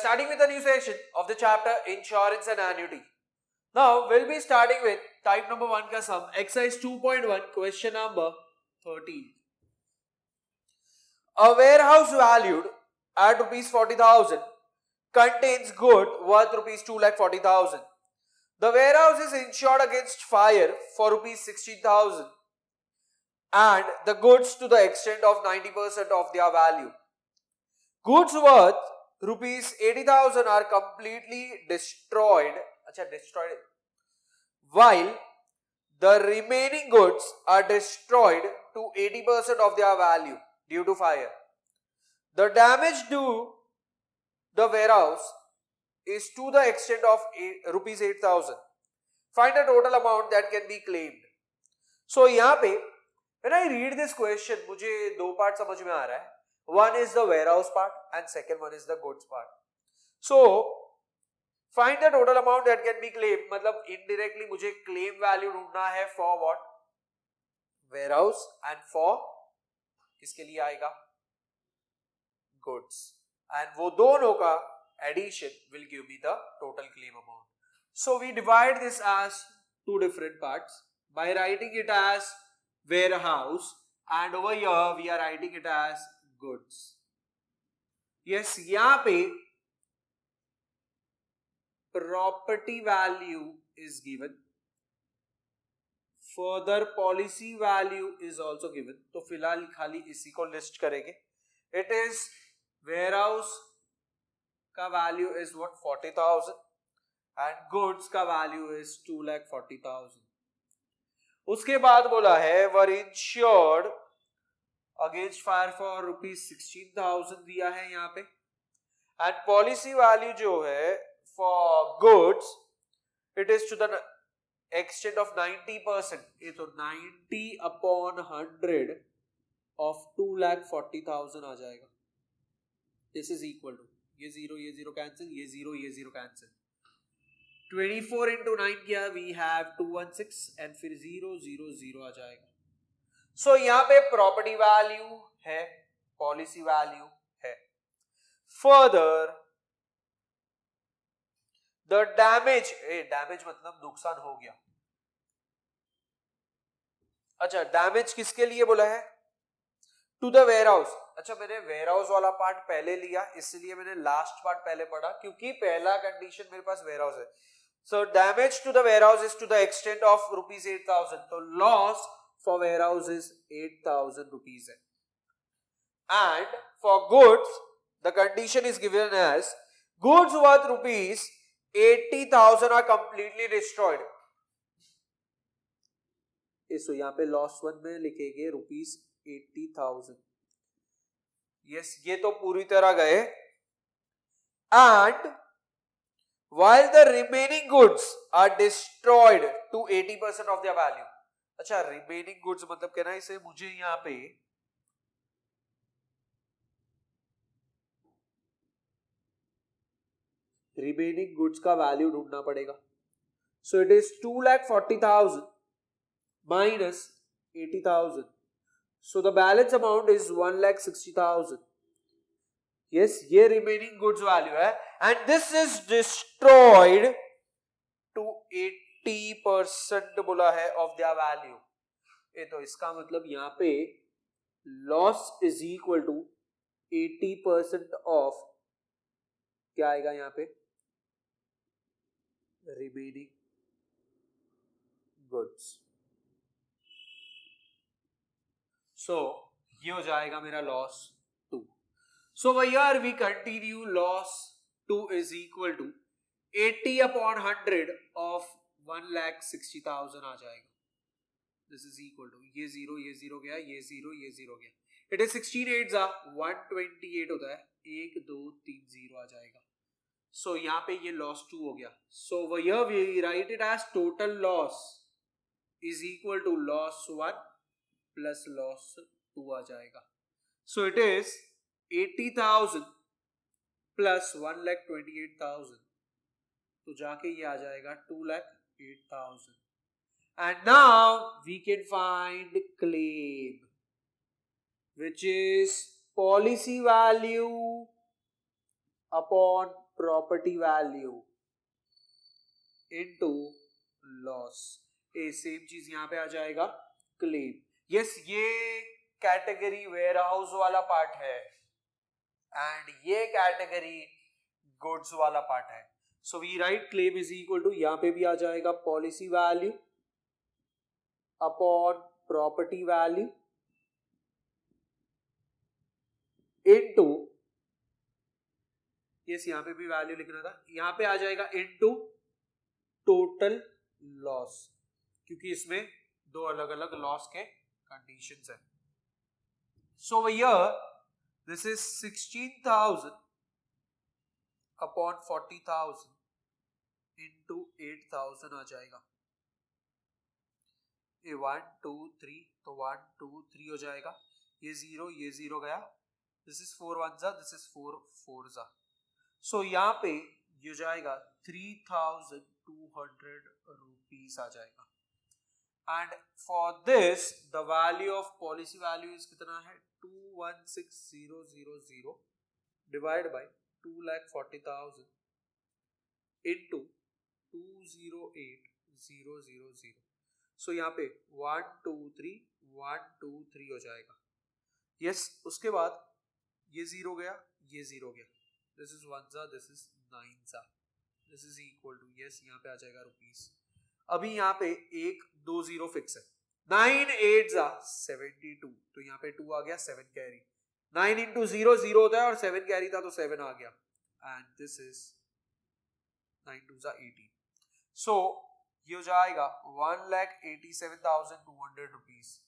starting with a new section of the chapter Insurance and Annuity. Now we'll be starting with type number 1 का sum, exercise 2.1, question number 13. A warehouse valued at rupees 40,000 contains good worth rupees 2,40,000. The warehouse is insured against fire for rupees 16,000 and the goods to the extent of 90% of their value. Goods worth rupees 80,000 are completely destroyed, while the remaining goods are destroyed to 80% of their value due to fire. The damage to the warehouse is to the extent of rupees 8,000. Find the total amount that can be claimed. So यहाँ पे when I read this question, मुझे दो part समझ में आ रहा है. One is the warehouse part and second one is the goods part. So find the total amount that can be claimed. मतलब indirectly मुझे claim value ढूंढना है for what? Warehouse and for किसके लिए आएगा? Goods. And वो दोनों का addition will give me the total claim amount. So we divide this as two different parts by writing it as warehouse and over here we are writing it as goods. Yes, यहाँ पे property value is given. Further policy value is also given. तो फिलहाल खाली इसी को list करेंगे. It is warehouse का value is what? 40,000 and goods का value is 2,40,000. उसके बाद बोला है were insured against fire for rupees 16,000 दिया है यहाँ पे and policy value जो है for goods it is to the extent of 90%. ये तो 90 upon 100 of 2,40,000 आ जाएगा. This is equal to ये zero cancel, ये zero cancel. 24 into 9 किया we have 216 and फिर 0 आ जाएगा. So यहाँ पे property value है, policy value है. Further, the damage मतलब नुकसान हो गया. अच्छा, damage किसके लिए बोला है? To the warehouse. अच्छा, मैंने warehouse वाला पार्ट पहले लिया, इसलिए मैंने लास्ट पार्ट पहले पढ़ा क्योंकि पहला कंडीशन मेरे पास warehouse है. So damage to the warehouse is to the extent of rupees 8,000. तो loss for warehouse is 8,000 rupees. And for goods, the condition is given as goods worth rupees 80,000 are completely destroyed. So यहाँ पे loss one में लिखेंगे rupees 80,000. Yes, ये तो पूरी तरह गए. And while the remaining goods are destroyed to 80% of their value. अच्छा, remaining goods मतलब कहना इसे मुझे यहाँ पे remaining goods का value ढूंढना पड़ेगा. So it is 2,40,000 minus 80,000. So the balance amount is 1,60,000. Yes, ये remaining goods value है and this is destroyed to 80% बोला है of their value. ये तो इसका मतलब यहाँ पे loss is equal to 80% of क्या आएगा यहाँ पे? Remaining goods. So ये हो जाएगा मेरा loss 2. So here we continue loss 2 is equal to 80 upon 100 of 1,60,000 आ जाएगा. This is equal to ये 0 गया, ये 0 गया. It is 16 8s are 128 होता है. 1 2 3 0 आ जाएगा. So यहाँ पे ये loss 2 हो गया. So here we write it as total loss is equal to loss 1 plus loss 2 आ जाएगा. So it is 80,000 plus 1,28,000. तो जाके ये आ जाएगा 2,08,000. And now we can find claim, which is policy value upon property value into loss. A same चीज यहां पे आ जाएगा क्लेम। यस, ये कैटेगरी वेयर हाउस वाला पार्ट है एंड ये कैटेगरी गुड्स वाला पार्ट है। So we write claim is equal to, यहां पे भी आ जाएगा policy value upon property value into, yes यहां पे भी वैल्यू लिखना था, यहां पे आ जाएगा इनटू टोटल लॉस, क्योंकि इसमें दो अलग अलग लॉस के कंडीशंस है। So here this is 16,000 upon 40,000 into 8,000 आ जाएगा। ये 1 2 3, तो 1 2 3 हो जाएगा, ये जीरो गया, दिस इज 4 1 जा, दिस इज 4 4 जा। सो यहाँ पे ये जाएगा 3,200 रुपीस आ जाएगा। And for this the value of policy value is कितना है 216,000 डिवाइड बाय 2,40,000 इनटू 208,000। सो यहाँ पे 1 2 3 1 2 3 हो जाएगा। यस, उसके बाद ये जीरो गया, ये जीरो गया, दिस इज 1 जा, दिस इज 9 जा, this is equal to, yes यहाँ पे आ जाएगा रुपीस। अभी यहाँ पे 1 2 0 फिक्स है, 9 8 जा 72, तो यहाँ पे 2 आ गया, 7 कैरी, 9 इंटू 0 0 होता है और 7 कैरी था तो 7 आ गया, एंड दिस इज 9 2 जा 18। सो ये हो जाएगा 1,87,200 रुपीस।